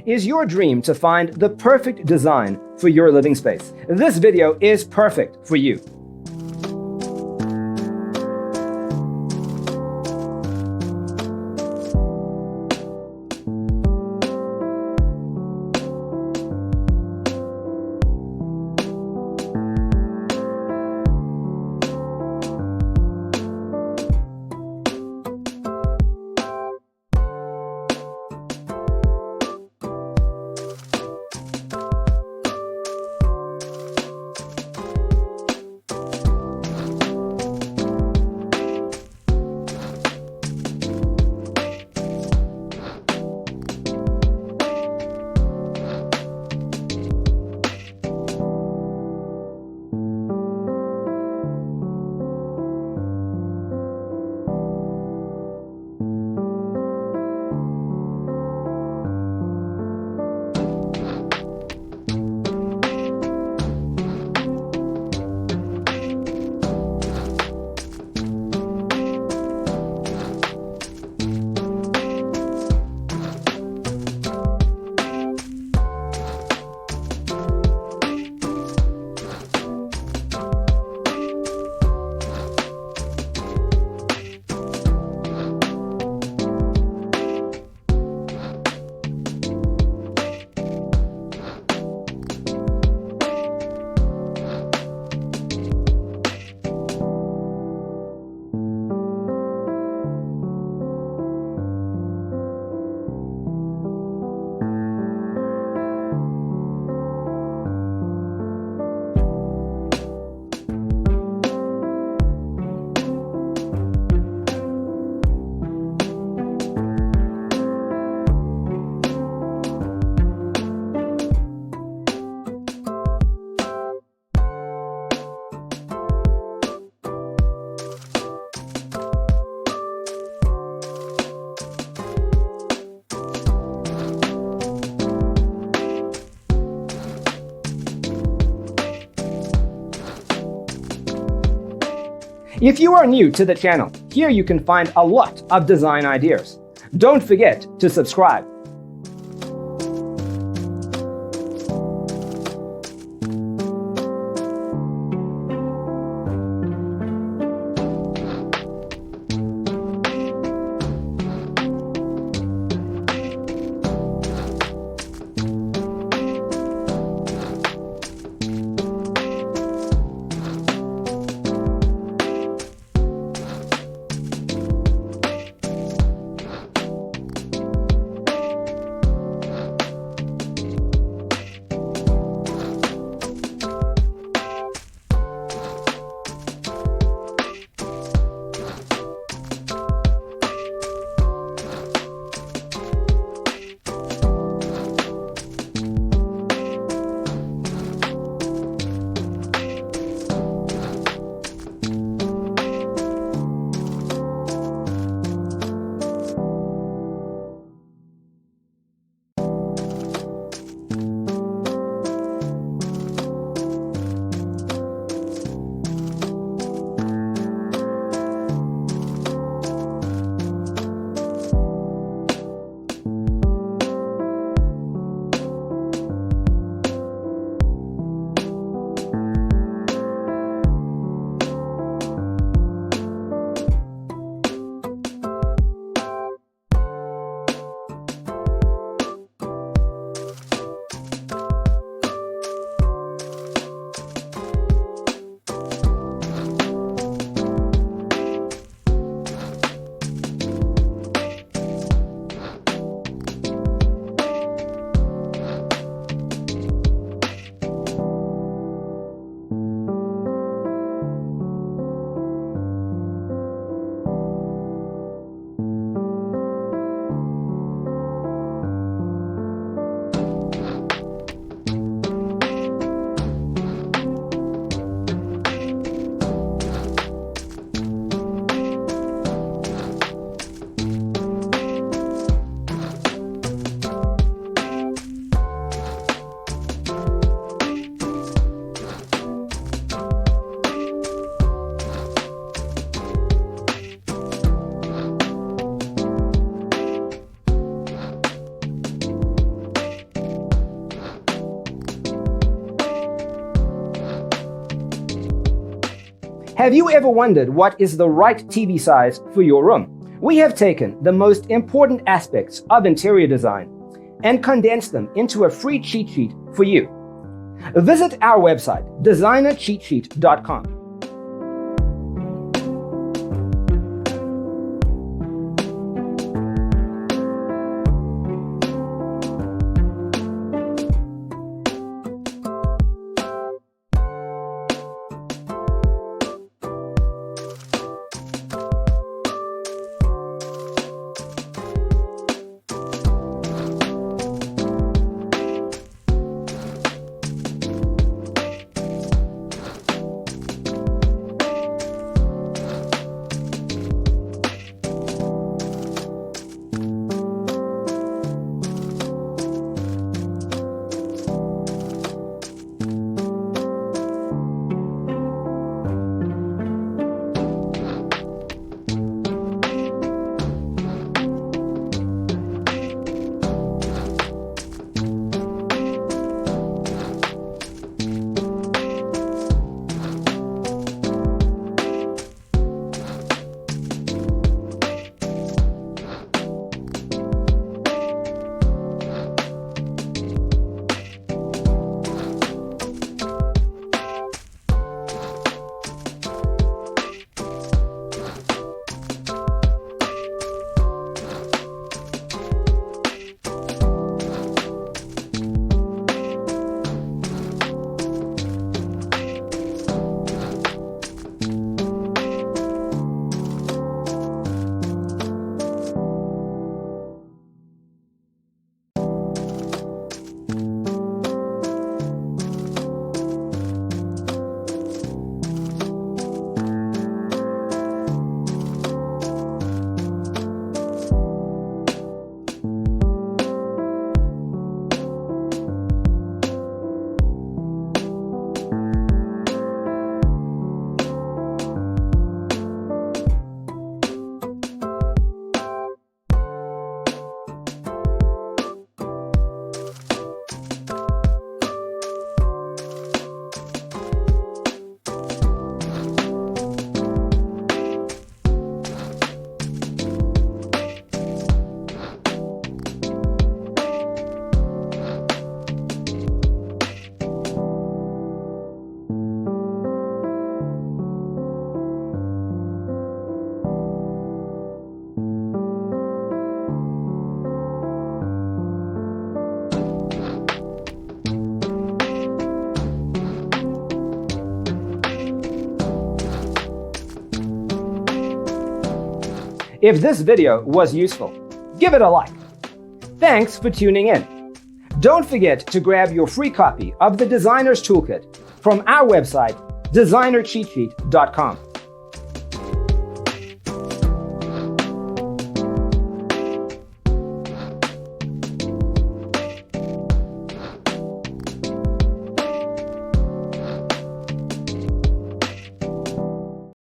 Is your dream to find the perfect design for your living space? This video is perfect for you. If you are new to the channel, here you can find a lot of design ideas. Don't forget to subscribe. Have you ever wondered what is the right TV size for your room? We have taken the most important aspects of interior design and condensed them into a free cheat sheet for you. Visit our website, designercheatsheet.com. If this video was useful, give it a like. Thanks for tuning in. Don't forget to grab your free copy of the Designer's Toolkit from our website, designercheatsheet.com.